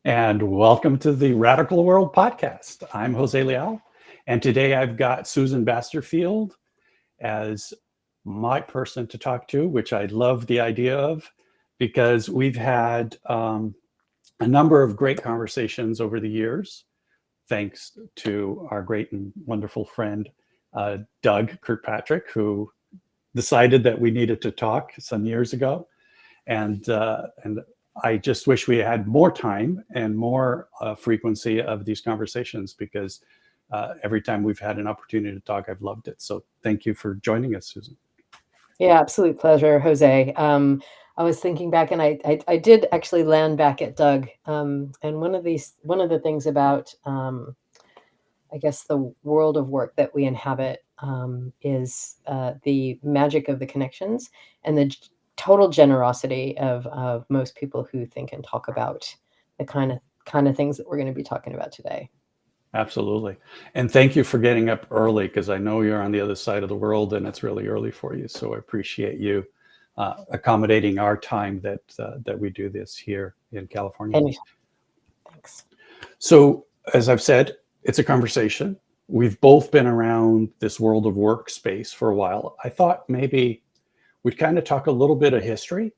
And welcome to the Radical World podcast. I'm Jose Leal, and today I've got Susan Basterfield as my person to talk to, which I love the idea of because we've had a number of great conversations over the years, thanks to our great and wonderful friend, Doug Kirkpatrick, who decided that we needed to talk some years ago. And I just wish we had more time and more frequency of these conversations because every time we've had an opportunity to talk, I've loved it. So thank you for joining us, Susan. Yeah, absolute pleasure, Jose. I was thinking back, and I did actually land back at Doug. And one of the things about, I guess, the world of work that we inhabit is the magic of the connections and the total generosity of most people who think and talk about the kind of things that we're going to be talking about today. Absolutely. And thank you for getting up early because I know you're on the other side of the world and it's really early for you. So I appreciate you accommodating our time that we do this here in California. And thanks. So, as I've said, it's a conversation. We've both been around this world of workspace for a while. I thought maybe we'd kind of talk a little bit of history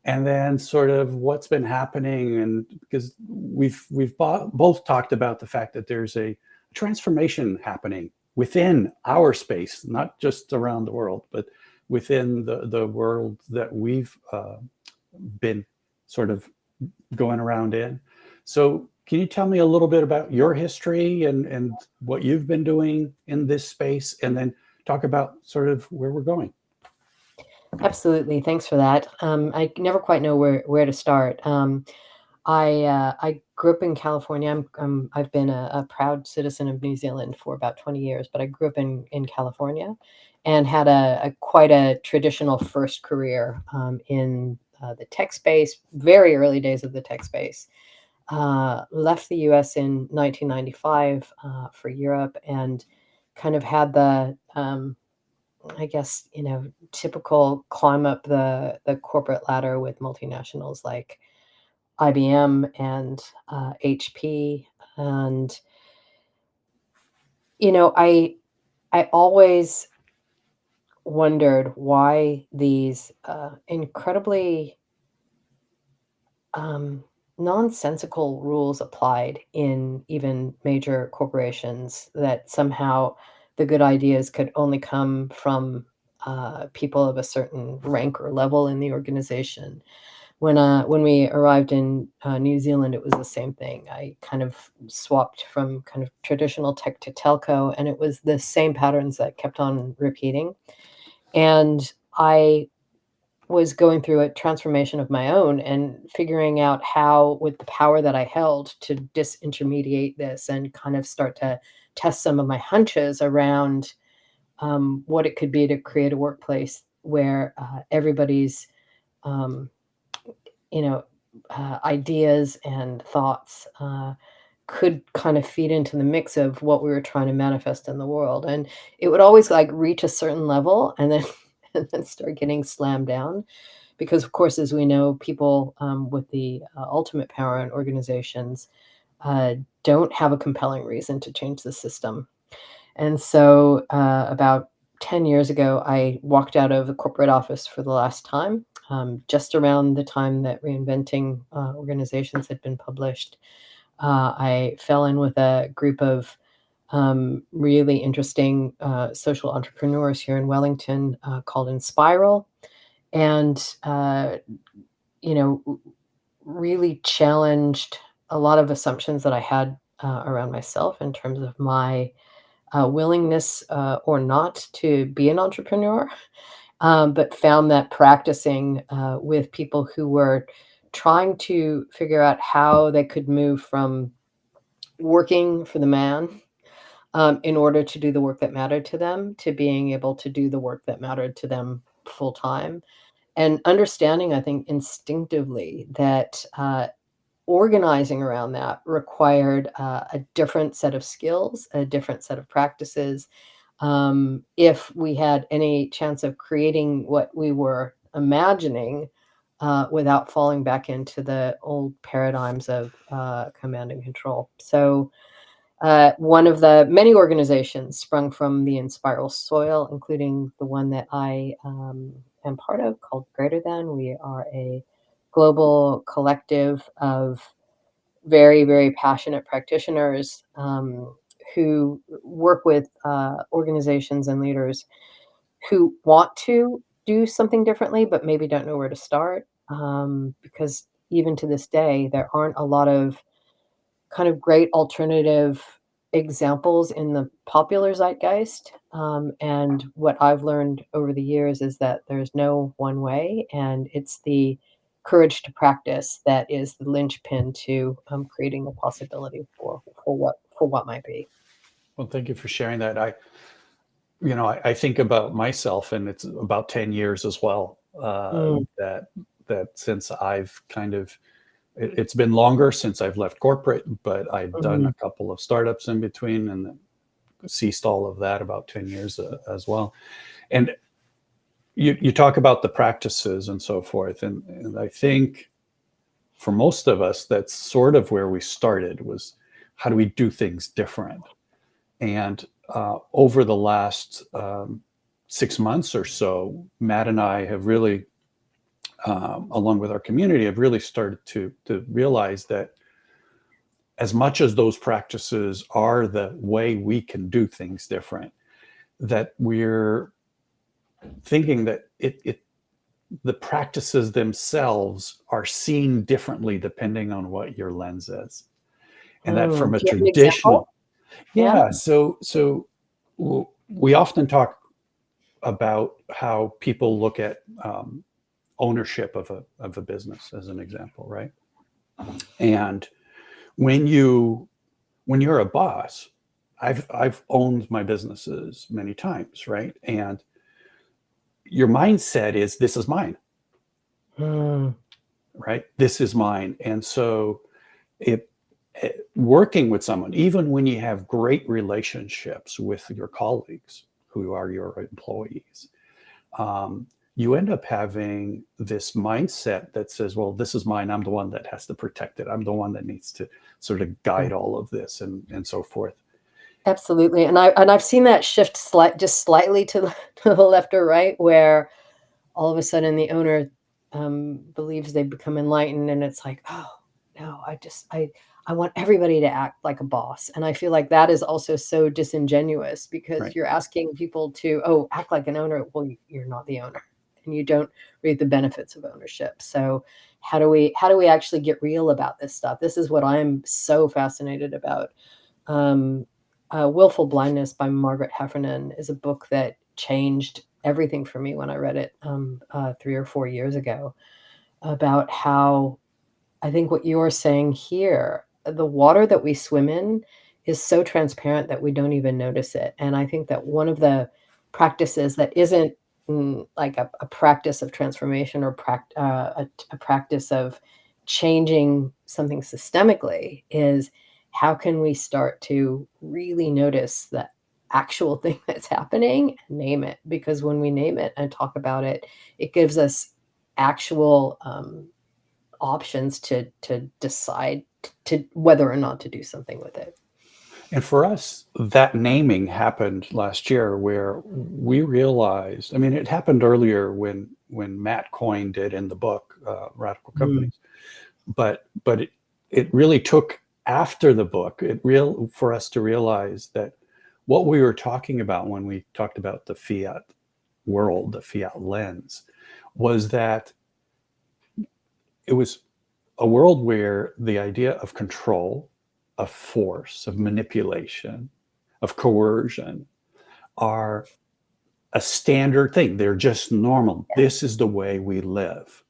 and then sort of what's been happening, and because we've both talked about the fact that there's a transformation happening within our space, not just around the world, but within the world that we've been sort of going around in. So can you tell me a little bit about your history and what you've been doing in this space, and then talk about sort of where we're going? Absolutely. Thanks for that. I never quite know where to start. I grew up in California. I've been a proud citizen of New Zealand for about 20 years, but I grew up in California and had a quite a traditional first career in the tech space, very early days of the tech space. Left the US in 1995 for Europe and kind of had the I guess, typical climb up the corporate ladder with multinationals like IBM and HP. And, you know, I I always wondered why these incredibly um, nonsensical rules applied in even major corporations, that somehow the good ideas could only come from people of a certain rank or level in the organization. When we arrived in New Zealand, it was the same thing. I kind of swapped from kind of traditional tech to telco, and it was the same patterns that kept on repeating. And I was going through a transformation of my own and figuring out how, with the power that I held, to disintermediate this and kind of start to test some of my hunches around what it could be to create a workplace where everybody's, um, you know, ideas and thoughts could kind of feed into the mix of what we were trying to manifest in the world. And it would always like reach a certain level and then and then start getting slammed down because, of course, as we know, people with the ultimate power in organizations uh, don't have a compelling reason to change the system. And so, about 10 years ago, I walked out of the corporate office for the last time, just around the time that Reinventing Organizations had been published. I fell in with a group of really interesting social entrepreneurs here in Wellington called Inspiral, and you know, really challenged a lot of assumptions that I had around myself in terms of my willingness or not to be an entrepreneur, but found that practicing with people who were trying to figure out how they could move from working for the man in order to do the work that mattered to them, to being able to do the work that mattered to them full time. And understanding, I think, instinctively that organizing around that required a different set of skills, a different set of practices. If we had any chance of creating what we were imagining, without falling back into the old paradigms of command and control. So one of the many organizations sprung from the Inspiral soil, including the one that I am part of called Greater Than. We are a global collective of very, very passionate practitioners who work with organizations and leaders who want to do something differently, but maybe don't know where to start. Because even to this day, there aren't a lot of kind of great alternative examples in the popular zeitgeist. And what I've learned over the years is that there's no one way, and it's the courage to practice that is the linchpin to creating the possibility for what might be. Well, thank you for sharing that. I think about myself, and it's about 10 years as well, Mm, that since I've kind of, it's been longer since I've left corporate, but I've done mhm, a couple of startups in between and then ceased all of that about 10 years as well. And you talk about the practices and so forth. And I think for most of us, that's sort of where we started, was how do we do things different? And over the last 6 months or so, Matt and I have really, along with our community, have really started to realize that as much as those practices are the way we can do things different, that we're thinking that the practices themselves are seen differently depending on what your lens is. And that from a Do you have an example? traditional, Yeah. yeah. So we often talk about how people look at ownership of a business as an example, right? And when you're a boss, I've owned my businesses many times, right? And your mindset is, this is mine, Mm, right? This is mine. And so it working with someone, even when you have great relationships with your colleagues who are your employees, um, you end up having this mindset that says, well, this is mine. I'm the one that has to protect it. I'm the one that needs to sort of mm. guide all of this and so forth. Absolutely, and I've seen that shift just slightly to the to the left or right, where all of a sudden the owner, believes they become enlightened, and it's like, "Oh, no, I want everybody to act like a boss," and I feel like that is also so disingenuous because Right. you're asking people to, "Oh, act like an owner." Well, you're not the owner, and you don't reap the benefits of ownership, so how do we actually get real about this stuff? This is what I'm so fascinated about. Um, Willful Blindness by Margaret Heffernan is a book that changed everything for me when I read it 3 or 4 years ago, about how I think what you're saying here, the water that we swim in is so transparent that we don't even notice it. And I think that one of the practices that isn't like a practice of transformation or a practice of changing something systemically is how can we start to really notice the actual thing that's happening and name it? Because when we name it and talk about it, it gives us actual options to decide to whether or not to do something with it. And for us, that naming happened last year where we realized, I mean, it happened earlier when Matt coined it in the book, Radical Mm, Companies. But it really took after the book, for us to realize that what we were talking about when we talked about the fiat world, the fiat lens, was that it was a world where the idea of control, of force, of manipulation, of coercion are a standard thing. They're just normal. This is the way we live.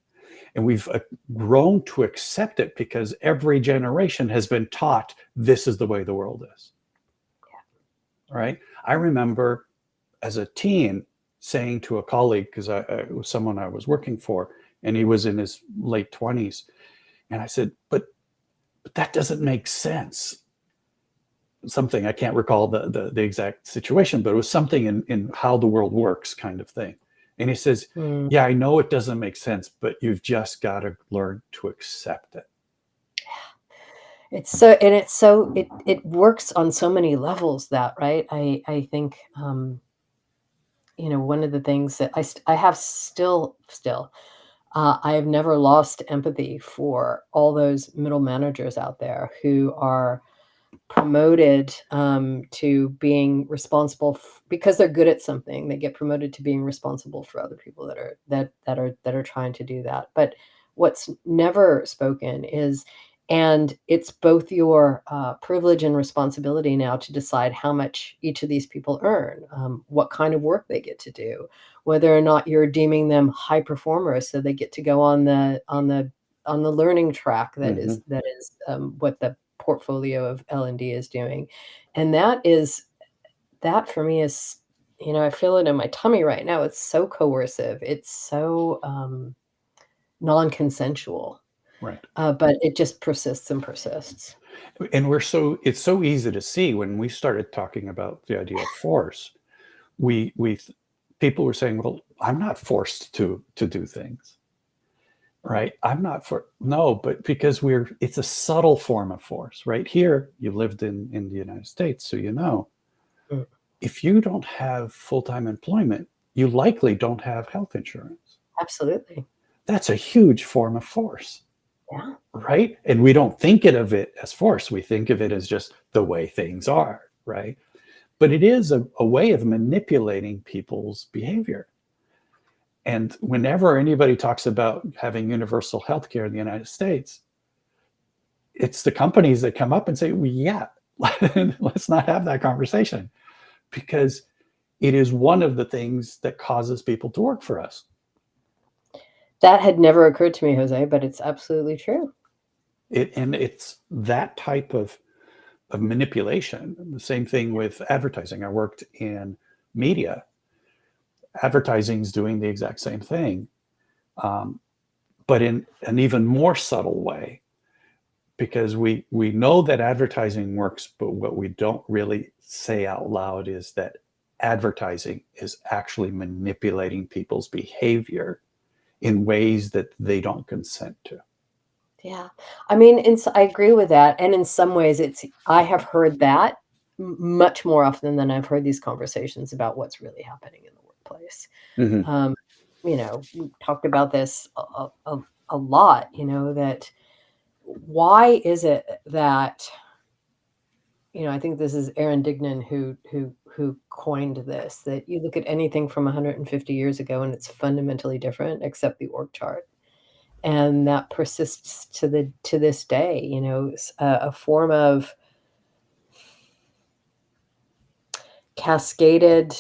And we've grown to accept it because every generation has been taught this is the way the world is. Right? I remember as a teen saying to a colleague, because it was someone I was working for, and he was in his late 20s. And I said, but that doesn't make sense. Something, I can't recall the exact situation, but it was something in how the world works kind of thing. And he says, Mm. yeah, I know it doesn't make sense, but you've just got to learn to accept it. It works on so many levels, that, right? I think, one of the things that I have still, I have never lost empathy for all those middle managers out there who are promoted, to being responsible because they're good at something. They get promoted to being responsible for other people that are trying to do that. But what's never spoken is, and it's both your privilege and responsibility now to decide how much each of these people earn, what kind of work they get to do, whether or not you're deeming them high performers, so they get to go on the learning track Mm-hmm. that is what the portfolio of L&D is doing. And that for me is, I feel it in my tummy right now. It's so coercive. It's so non-consensual, Right. but it just persists and persists. And it's so easy to see when we started talking about the idea of force. We people were saying, well, I'm not forced to do things. Right. I'm not for no, but because it's a subtle form of force. Right here, you lived in the United States, so Mm, if you don't have full-time employment, you likely don't have health insurance. absolutely. That's a huge form of force. Yeah. Right. And we don't think of it as force. We think of it as just the way things are. Right. But it is a way of manipulating people's behavior. And whenever anybody talks about having universal health care in the United States, it's the companies that come up and say, well, yeah, let's not have that conversation, because it is one of the things that causes people to work for us. That had never occurred to me, Jose, but it's absolutely true. And it's that type of manipulation. The same thing with advertising. I worked in media. Advertising is doing the exact same thing, but in an even more subtle way, because we know that advertising works, but what we don't really say out loud is that advertising is actually manipulating people's behavior in ways that they don't consent to. Yeah. I mean, I agree with that, and in some ways, I have heard that much more often than I've heard these conversations about what's really happening in the workplace. Mm-hmm. Um, we talked about this a lot, that why is it that, I think this is Aaron Dignan who coined this, that you look at anything from 150 years ago and it's fundamentally different except the org chart. And that persists to this day, a form of cascaded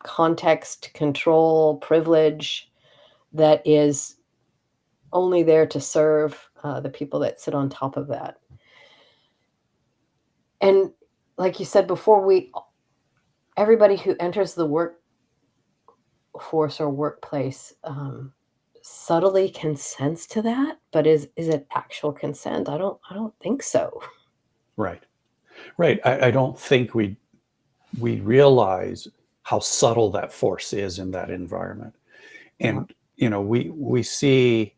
context, control, privilege that is only there to serve the people that sit on top of that. And like you said before, everybody who enters the workforce or workplace subtly consents to that, but is it actual consent? I don't think so. Right. Right. I don't think we realize how subtle that force is in that environment. Yeah. And we see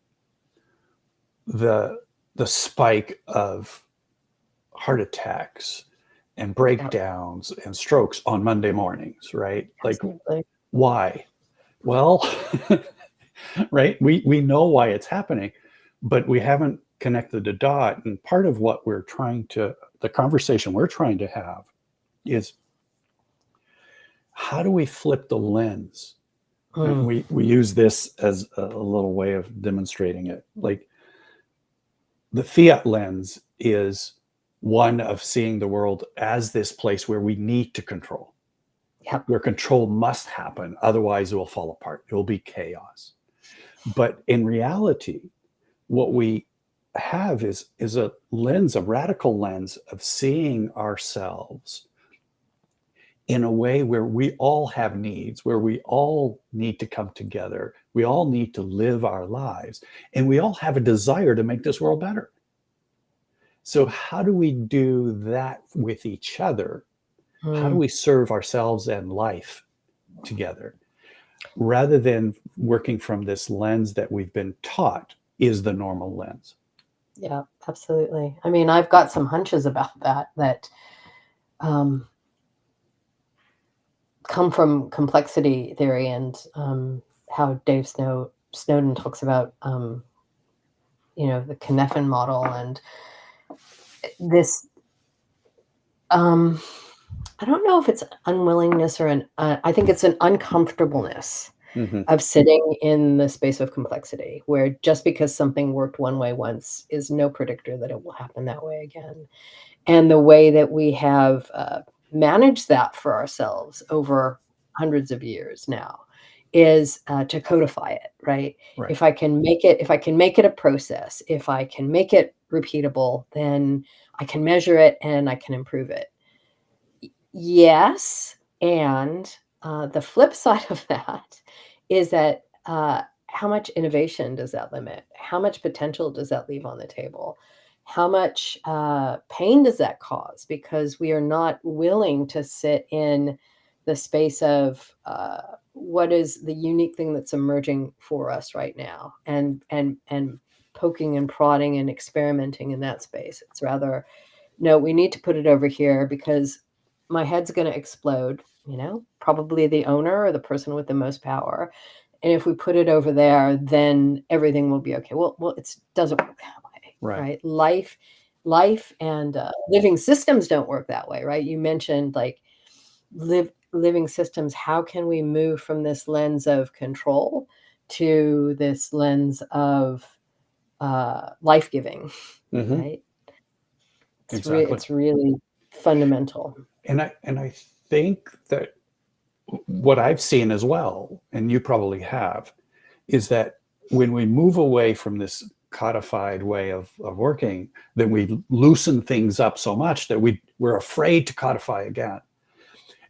the spike of heart attacks and Yeah. breakdowns and strokes on Monday mornings, right? Like, Absolutely. why? Well, right, we know why it's happening, but we haven't connected the dot. And part of what the conversation we're trying to have is, how do we flip the lens? And Mm, we use this as a little way of demonstrating it. Like, the fiat lens is one of seeing the world as this place where we need to control, yeah. where control must happen. Otherwise, it will fall apart. It will be chaos. But in reality, what we have is a lens, a radical lens of seeing ourselves in a way where we all have needs, where we all need to come together. We all need to live our lives, and we all have a desire to make this world better. So, how do we do that with each other? How do Mm, we serve ourselves and life together? rather than working from this lens that we've been taught is the normal lens. Yeah, absolutely. I mean, I've got some hunches about that um, come from complexity theory and how Dave Snowden talks about, the Cynefin model and this. I don't know if it's unwillingness or I think it's an uncomfortableness Mm-hmm. of sitting in the space of complexity, where just because something worked one way once is no predictor that it will happen that way again. And the way that we have managed that for ourselves over hundreds of years now is to codify it, right? Right. If I can make it a process, if I can make it repeatable, then I can measure it and I can improve it. Yes, and the flip side of that is that how much innovation does that limit? How much potential does that leave on the table? How much pain does that cause? Because we are not willing to sit in the space of what is the unique thing that's emerging for us right now, and poking and prodding and experimenting in that space. It's rather, no, we need to put it over here because my head's going to explode, probably the owner or the person with the most power. And if we put it over there, then everything will be okay. Well, it doesn't work that way, right? Life and living systems don't work that way, right? You mentioned like living systems. How can we move from this lens of control to this lens of life-giving, Mm-hmm. right? Exactly. It's really fundamental. And I think that what I've seen as well, and you probably have, is that when we move away from this codified way of working, then we loosen things up so much that we're afraid to codify again.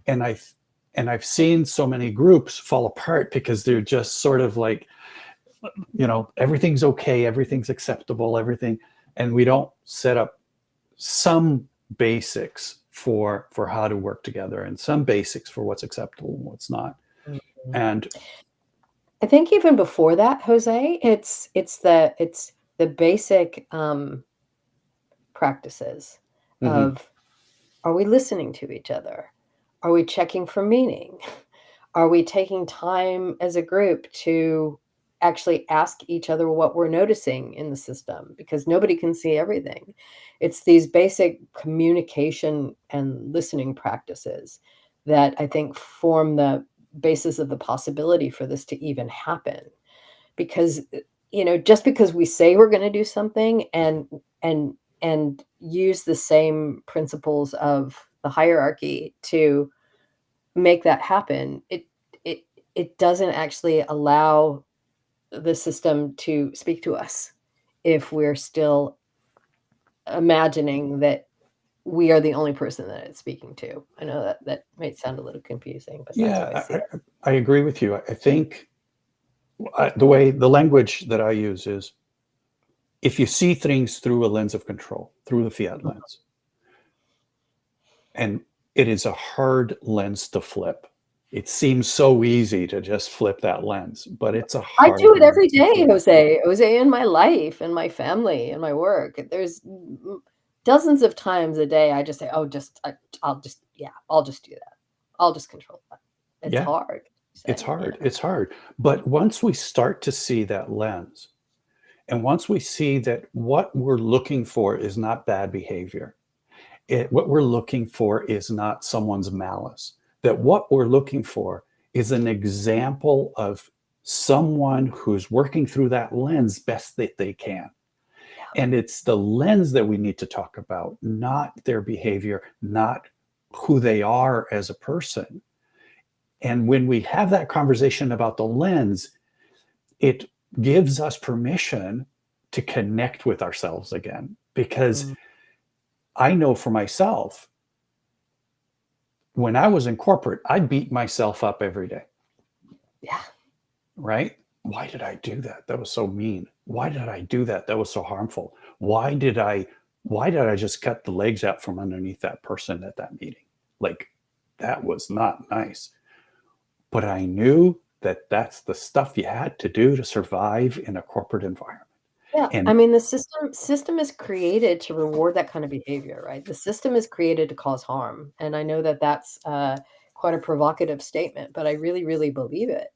And I've seen so many groups fall apart because they're just sort of like, everything's okay, everything's acceptable, everything, and we don't set up some basics for how to work together and some basics for what's acceptable and what's not. Mhm. And I think even before that, Jose, it's the basic practices mhm, of, are we listening to each other? Are we checking for meaning? Are we taking time as a group to actually ask each other what we're noticing in the system? Because nobody can see everything. It's these basic communication and listening practices that I think form the basis of the possibility for this to even happen. Because just because we say we're going to do something and and use the same principles of the hierarchy to make that happen, it it doesn't actually allow the system to speak to us if we're still imagining that we are the only person that it's speaking to. I know that might sound a little confusing, but that's how I yeah, see it. I agree with you. I think the language that I use is, if you see things through a lens of control, through the fiat lens, and it is a hard lens to flip. It seems so easy to just flip that lens, but it's a I do hard it every lens to day, flip. Jose, in my life, in my family, in my work. There's dozens of times a day I just say, "Oh, I'll just do that. I'll just control that." It's Yeah, hard to it's say, hard. It's hard. But once we start to see that lens, and once we see that what we're looking for is not bad behavior, what we're looking for is not someone's malice, that what we're looking for is an example of someone who's working through that lens best that they can. Yeah. And it's the lens that we need to talk about, not their behavior, not who they are as a person. And when we have that conversation about the lens, it gives us permission to connect with ourselves again. Because Mm, I know for myself, when I was in corporate, I beat myself up every day, yeah. right? Why did I do that? That was so mean. Why did I do that? That was so harmful. Why did I just cut the legs out from underneath that person at that meeting? Like, that was not nice. But I knew that that's the stuff you had to do to survive in a corporate environment. Yeah, I And mean, the system is created to reward that kind of behavior, right? The system is created to cause harm, and I know that that's quite a provocative statement, but I really, really believe it.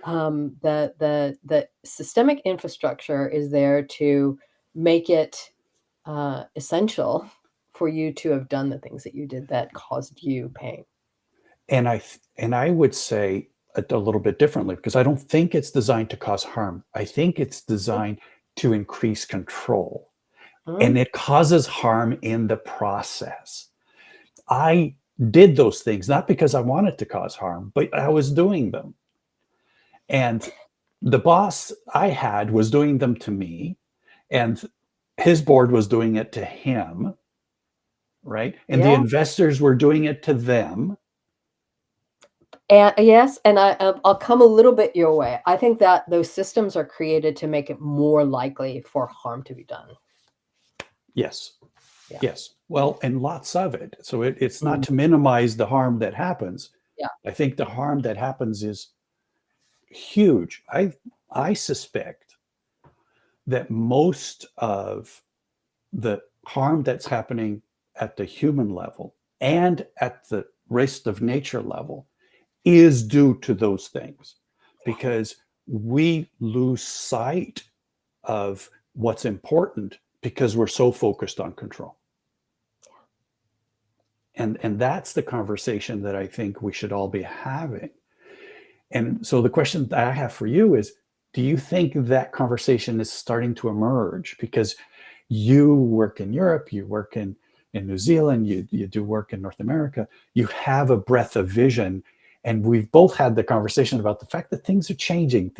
The systemic infrastructure is there to make it essential for you to have done the things that you did that caused you pain. and I would say it a little bit differently because I don't think it's designed to cause harm. I think it's designed to increase control, and Mhm. it causes harm in the process. I did those things not because I wanted to cause harm, but I was doing them. And the boss I had was doing them to me, and his board was doing it to him, right? And the Yeah. investors were doing it to them. And yes, and I'll come a little bit your way. I think that those systems are created to make it more likely for harm to be done. Yes. Yeah. Yes. Well, and lots of it. So it's not Mhm. to minimize the harm that happens. Yeah. I think the harm that happens is huge. I suspect that most of the harm that's happening at the human level and at the rest of nature level is due to those things because we lose sight of what's important because we're so focused on control. And that's the conversation that I think we should all be having. And so the question that I have for you is, do you think that conversation is starting to emerge? Because you work in Europe, you work in New Zealand, you do work in North America, you have a breadth of vision. And we've both had the conversation about the fact that things are changing.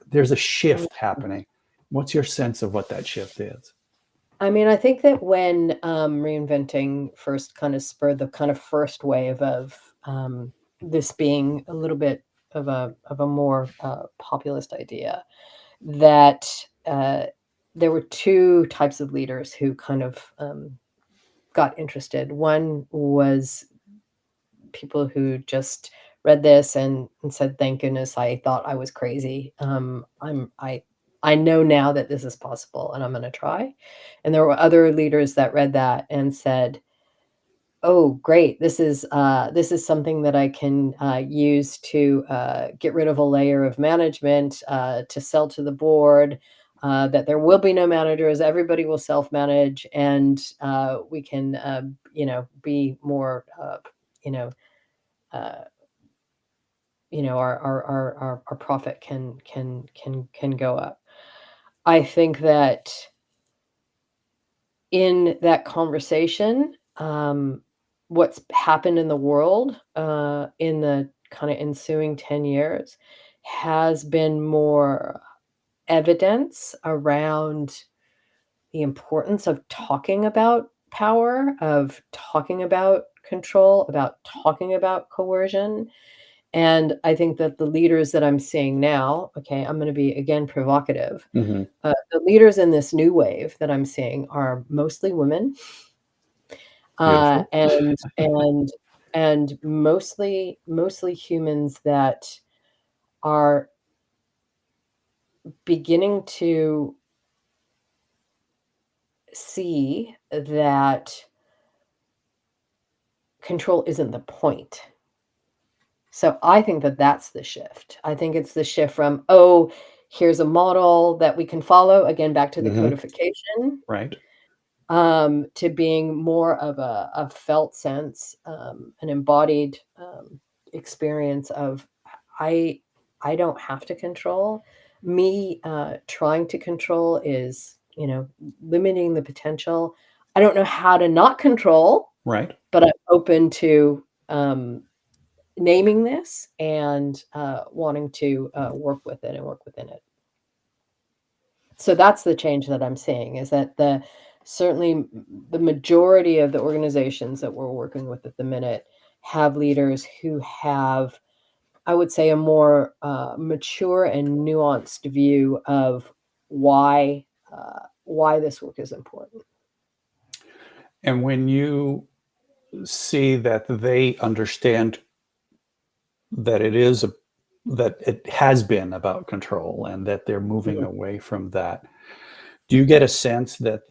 There's a shift happening. What's your sense of what that shift is? I mean, I think that when reinventing first kind of spurred the kind of first wave of this being a little bit of a more populist idea, that there were two types of leaders who kind of got interested. One was people who just read this and said, "Thank goodness I thought I was crazy. I know now that this is possible, and I'm going to try." And there were other leaders that read that and said, "Oh, great! This is something that I can use to get rid of a layer of management, to sell to the board." That there will be no managers, everybody will self-manage, and we can, be more, you know, uh, our profit can go up. I think that in that conversation, what's happened in the world, in the kinda ensuing 10 years has been more evidence around the importance of talking about power, of talking about control, about talking about coercion. And I think that the leaders that I'm seeing now, okay, I'm gonna be again provocative. Mm-hmm. The leaders in this new wave that I'm seeing are mostly women, uh, Beautiful. and and and mostly humans that are beginning to see that control isn't the point. So I think that that's the shift. I think it's the shift from, "Oh, here's a model that we can follow," again, back to the Mm-hmm. codification, Right. to being more of a felt sense, an embodied, experience of, I I don't have to control. Me, trying to control is, limiting the potential. I don't know how to not control, Right. but I'm open to, naming this and, wanting to, work with it and work within it. So that's the change that I'm seeing is that certainly the majority of the organizations that we're working with at the minute have leaders who have, I would say, a more, mature and nuanced view of why this work is important. And when you see that they understand that it is that it has been about control and that they're moving Mhm. away from that. Do you get a sense that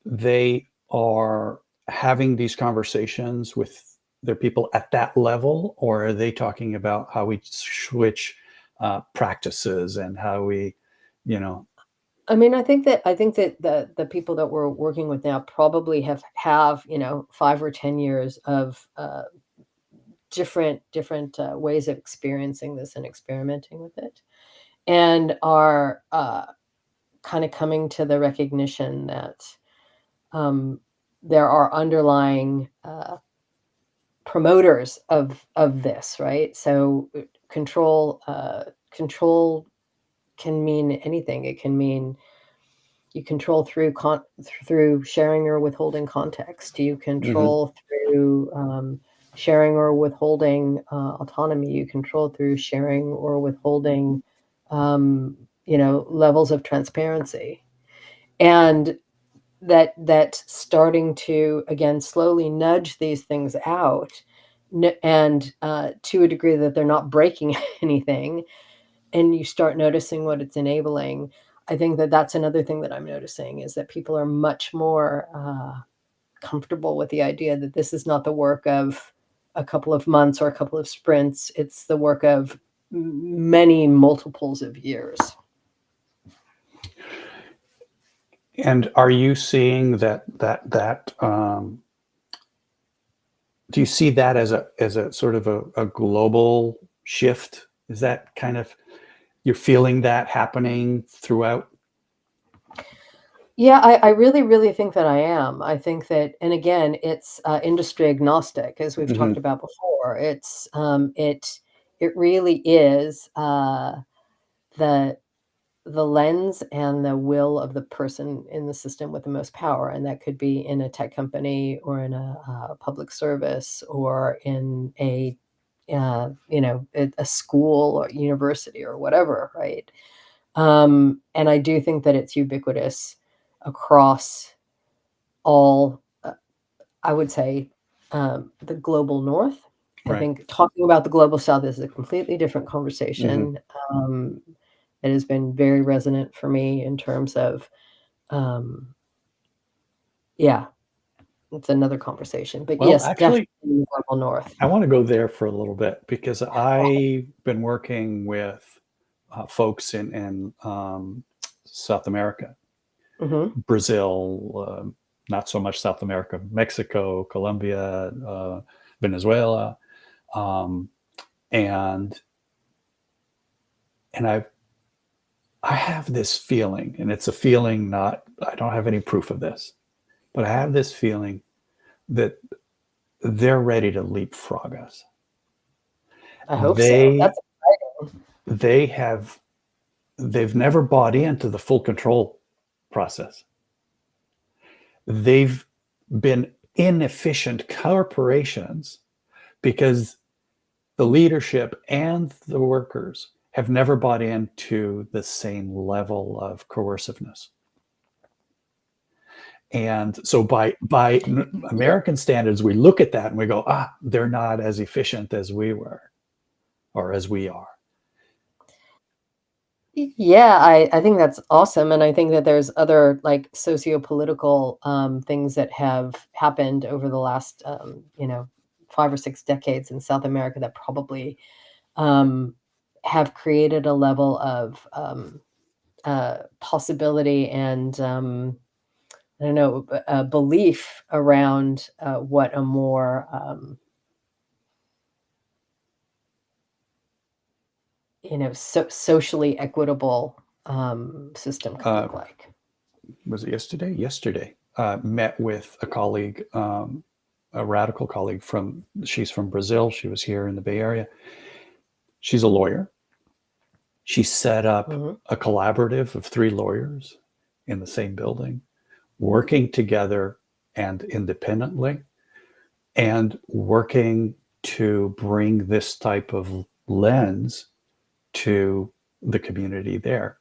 they are having these conversations with their people at that level, or are they talking about how we switch practices and how we, you know, I mean, I think that the people that we're working with now probably have, you know, 5 or 10 years of, different, ways of experiencing this and experimenting with it, and are, kinda coming to the recognition that, um, there are underlying, promoters of this, right? So, control can mean anything. It can mean you control through sharing or withholding context. You mhm, control through, sharing or withholding, autonomy. You control through sharing or withholding, you know, levels of transparency. And that starting to, again, slowly nudge these things out, and, to a degree that they're not breaking anything, and you start noticing what it's enabling. I think that that's another thing that I'm noticing is that people are much more, comfortable with the idea that this is not the work of a couple of months or a couple of sprints. It's the work of many multiples of years. and are you seeing do you see that as a sort of a global shift? Is that kind of you're feeling that happening throughout? Yeah, I really, really think that I am. I think that, and again, it's, industry agnostic, as we've talked Mhm, about before. It really is, the lens and the will of the person in the system with the most power, and that could be in a tech company or in a, public service or in a, you know, a school or university or whatever, right? And I do think that it's ubiquitous across all, I would say, the global north. I right. think talking about the global south is a completely different Mhm. conversation. It has been very resonant for me in terms of, um, yeah, it's another conversation. But Well, yes, definitely actually, the global north. I want to go there for a little bit because I've been working with folks in South America, Mhm. Brazil, not so much South America, Mexico, Colombia, Venezuela, um, and and I have this feeling, and it's a feeling not I don't have any proof of this, but I have this feeling that they're ready to leapfrog us. I hope so. They That's exciting. they have they've never bought into the full control process. They've been inefficient corporations because the leadership and the workers have never bought into the same level of coerciveness. And so by American standards, we look at that and we go, they're not as efficient as we were or as we are. Yeah, I think that's awesome, and I think that there's other, like, socio-political, things that have happened over the last, you know, 5 or 6 decades in South America that probably, um, have created a level of, possibility and, I don't know, belief around, what a more, you know, socially equitable, system could Uh, look like. was it yesterday? Yesterday, met with a colleague, a radical colleague she's from Brazil. She was here in the Bay Area. She's a lawyer. She set up Mhm. a collaborative of three lawyers in the same building, working together and independently, and working to bring this type of lens to the community there.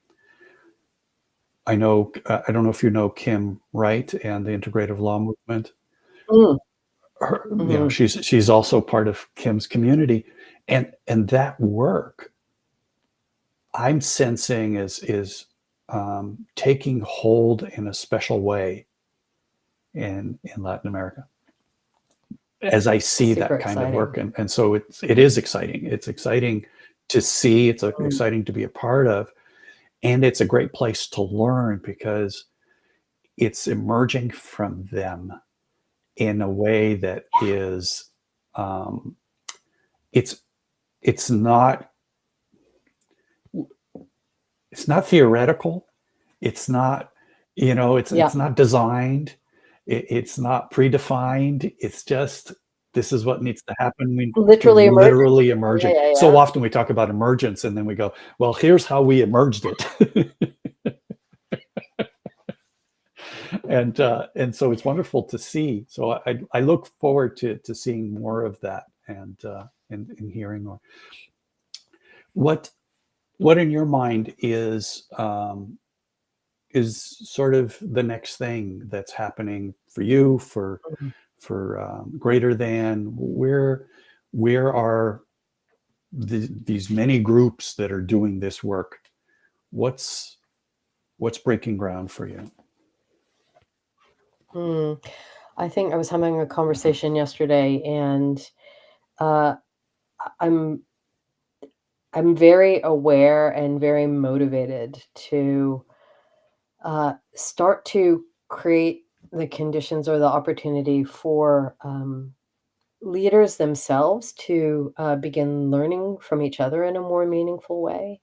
I don't know if you know Kim Wright and the integrative law movement. Mm. her, Mhm. she's also part of Kim's community, and that work I'm sensing is taking hold in a special way in Latin America as I see Super that kind of work. exciting. And so it is exciting. It's exciting to see, it's Mm. exciting to be a part of, and it's a great place to learn because it's emerging from them in a way that is um, it's it's not it's not theoretical. It's not, it's Yeah. not designed. It's not predefined. It's just this is what needs to happen. We're Literally emerging. literally Yeah, emerging. yeah, So yeah. often we talk about emergence, and then we go, "Well, here's how we emerged it," and so it's wonderful to see. So I look forward to seeing more of that and hearing more. What what in your mind is sort of the next thing that's happening for you Mhm. for greater than where are these many groups that are doing this work? What's breaking ground for you? Mm. I think I was having a conversation yesterday, and uh, I'm I'm very aware and very motivated to start to create the conditions or the opportunity for leaders themselves to begin learning from each other in a more meaningful way.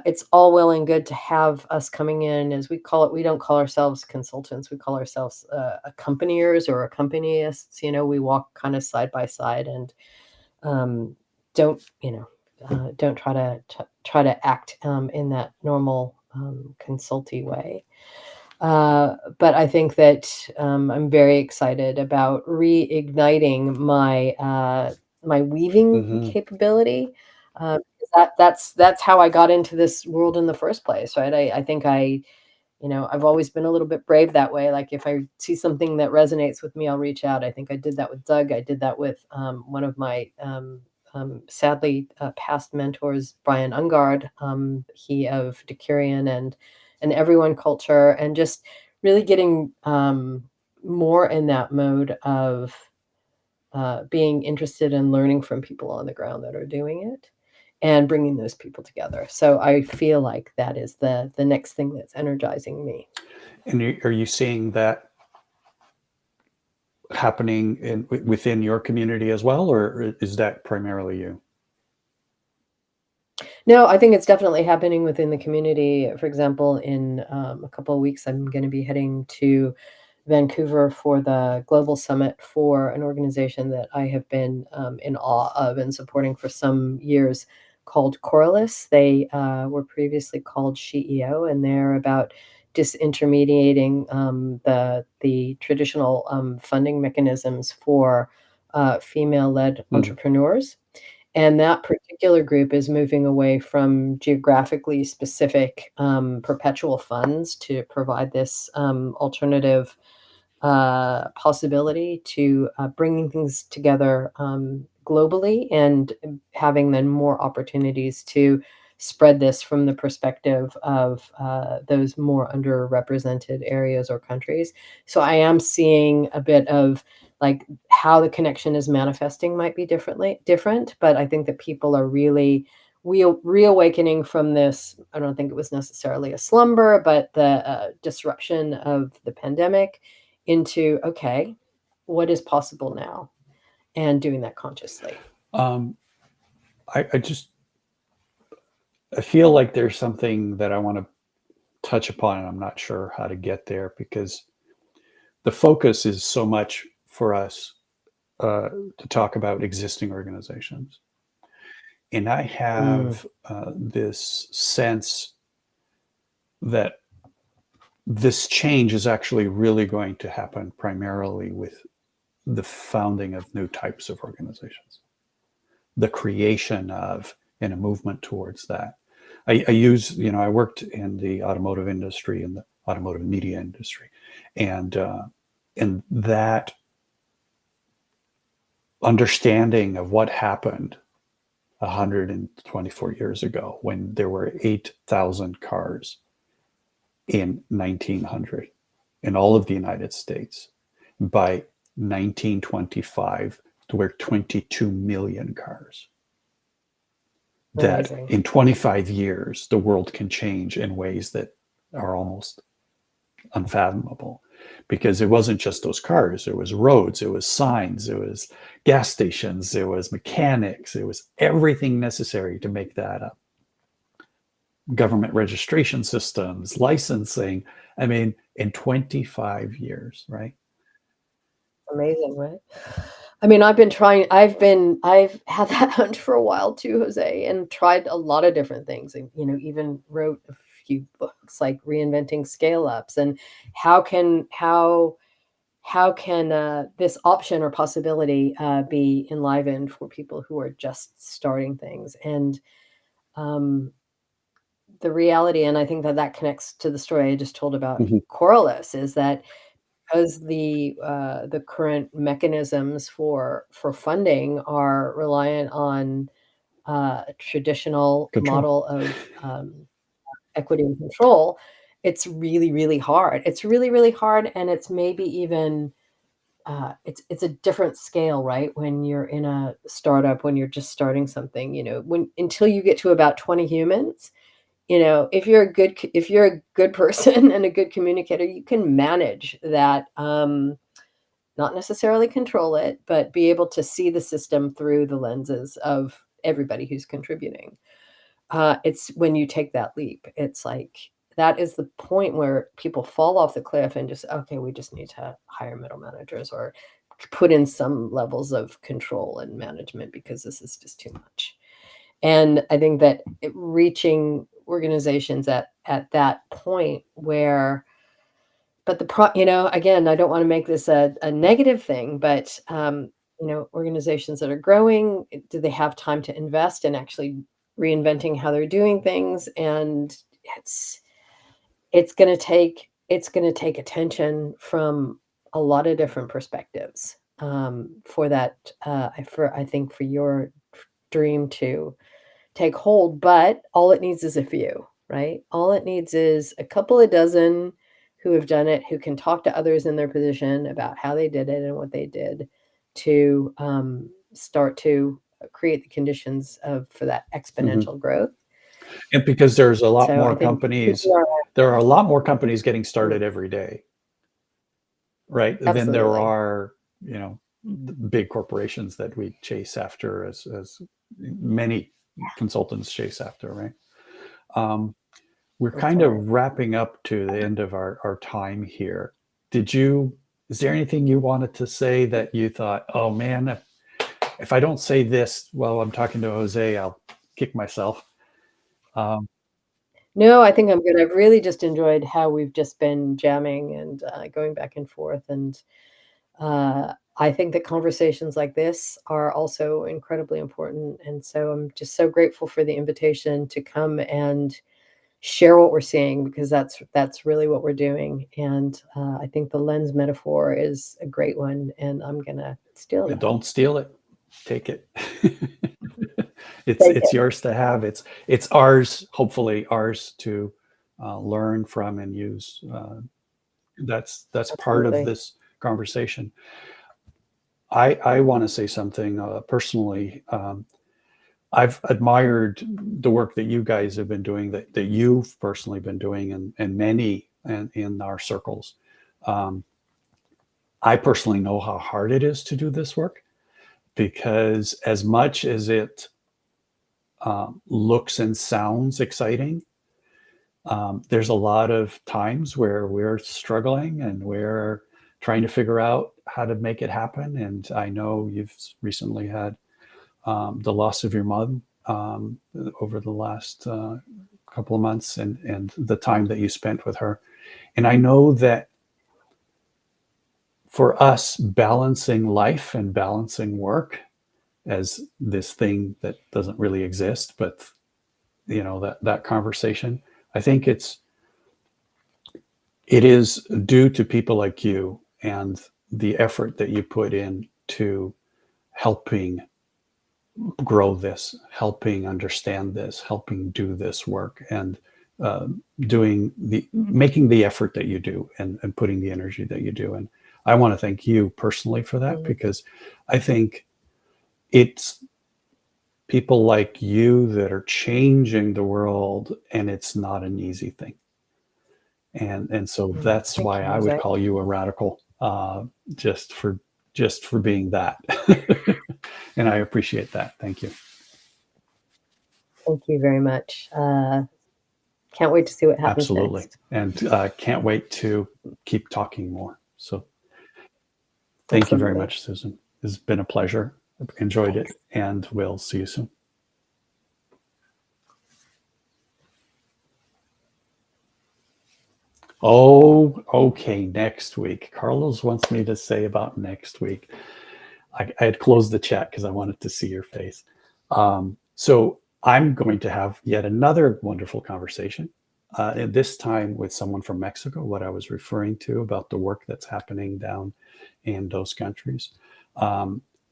It's all well and good to have us coming in, as we call it. We don't call ourselves consultants. We call ourselves accompaniers or accompaniists. We walk kind of side by side and um, don't, don't try to act in that normal consulty way. But I think that I'm very excited about reigniting my weaving Hmm. capability. 'Cause that's how I got into this world in the first place, right? I think I've always been a little bit brave that way. Like if I see something that resonates with me, I'll reach out. I think I did that with Doug. I did that with one of my sadly past mentors, Brian Ungard, he of Decurion and Everyone Culture, and just really getting more in that mode of being interested in learning from people on the ground that are doing it and bringing those people together. So I feel like that is the next thing that's energizing me. And are you seeing that happening within your community as well, or is that primarily you? No, I think it's definitely happening within the community. For example, in a couple of weeks, I'm going to be heading to Vancouver for the global summit for an organization that I have been in awe of and supporting for some years called Corliss. They were previously called SheEO, and they're about disintermediating the traditional funding mechanisms for female-led Hmm. entrepreneurs. And that particular group is moving away from geographically specific perpetual funds to provide this alternative possibility to bringing things together globally and having then more opportunities to spread this from the perspective of those more underrepresented areas or countries. So I am seeing a bit of like how the connection is manifesting might be different, but I think that people are really reawakening from this. I don't think it was necessarily a slumber, but the disruption of the pandemic into, okay, what is possible now? And doing that consciously. Um, I feel like there's something that I want to touch upon, and I'm not sure how to get there because the focus is so much for us to talk about existing organizations. And I Mm, have this sense that this change is actually really going to happen primarily with the founding of new types of organizations, the creation of, and a movement towards that. I worked in the automotive industry and the automotive media industry, and and that understanding of what happened 124 years ago when there were 8,000 cars in 1900 in all of the United States. By 1925, there were 22 million cars. That Amazing. in 25 years, the world can change in ways that are almost unfathomable, because it wasn't just those cars. It was roads, it was signs, it was gas stations, it was mechanics, it was everything necessary to make that up. Government registration systems, licensing. I mean, in 25 years, right? Amazing, right? I mean, I've had that hunch for a while too, Jose, and tried a lot of different things, and, even wrote a few books like Reinventing Scale Ups and how can how how can this option or possibility be enlivened for people who are just starting things. And um, the reality, and I think that that connects to the story I just told about Mhm. Corliss, is that because the current mechanisms for funding are reliant on a traditional Control. model of equity and control, it's really, really hard. It's really, really hard, and it's maybe even it's a different scale, right? When you're in a startup, when you're just starting something, when until you get to about 20 humans, if you're a good person and a good communicator, you can manage that. Not necessarily control it, but be able to see the system through the lenses of everybody who's contributing. It's when you take that leap, it's like that is the point where people fall off the cliff and just, okay, we just need to hire middle managers or put in some levels of control and management because this is just too much. And I think that reaching organizations at that point where but again, I don't wanna make this a negative thing, but, organizations that are growing, do they have time to invest in actually reinventing how they're doing things? And it's it's gonna take attention from a lot of different perspectives, for that, I think for your dream to take hold, but all it needs is a few, right? All it needs is a couple of dozen who have done it, who can talk to others in their position about how they did it and what they did to start to create the conditions for that Mhm. exponential growth. And because there's a lot So more I think companies, people are there are a lot more companies getting mm, started every day, right? Than there absolutely. are, the big corporations that we chase after, as many consultants chase after, right? Um, we're That's kind of right. wrapping up to the end of our time here. Did you, is there anything you wanted to say that you thought, oh man, if I don't say this while I'm talking to Jose, I'll kick myself? Um, No, I think I'm good. I've really just enjoyed how we've just been jamming and going back and forth. And I think that conversations like this are also incredibly important. And so I'm just so grateful for the invitation to come and share what we're seeing because that's really what we're doing. And I think the lens metaphor is a great one, and I'm gonna steal that. don't steal it, take it. it's Take it's it. yours to have. It's ours, hopefully ours to learn from and use. That's part of Absolutely. this conversation. I want to say something personally. I've admired the work that you guys have been doing, that you've personally been doing, and many in our circles. Um, I personally know how hard it is to do this work, because as much as it looks and sounds exciting, there's a lot of times where we're struggling and we're trying to figure out how to make it happen. And I know you've recently had the loss of your mom over the last couple of months, and the time that you spent with her. And I know that for us, balancing life and balancing work as this thing that doesn't really exist, but that conversation, I think it is due to people like you and the effort that you put in to helping grow this, helping understand this, helping do this work, and making the effort that you do, and putting the energy that you do. And I want to thank you personally for that, because I think it's people like you that are changing the world, and it's not an easy thing. And so that's Thank why you, I would Jose. call you a radical, just for being that. And I appreciate that. Thank you. Thank you very much. Can't wait to see what happens Absolutely. next. And can't wait to keep talking more. So thank you very Absolutely. much, Susan. It's been a pleasure. I've enjoyed Thanks. it, and we'll see you soon. Oh, okay. Next week. Carlos wants me to say about next week. I had closed the chat because I wanted to see your face. So I'm going to have yet another wonderful conversation, and this time with someone from Mexico, what I was referring to about the work that's happening down in those countries.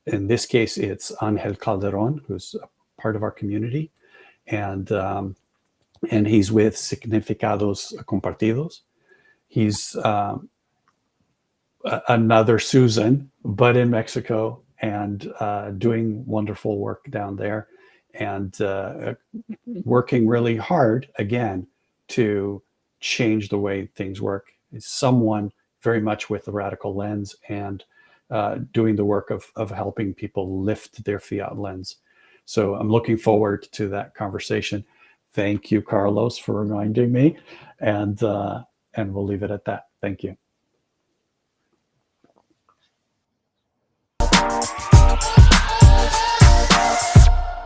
In this case, it's Angel Calderon, who's a part of our community, and he's with Significados Compartidos. He's another Susan, but in Mexico, and doing wonderful work down there, and working really hard again to change the way things work. It's someone very much with a radical lens, and doing the work of helping people lift their fiat lens. So I'm looking forward to that conversation. Thank you, Carlos, for reminding me, and we'll leave it at that. Thank you.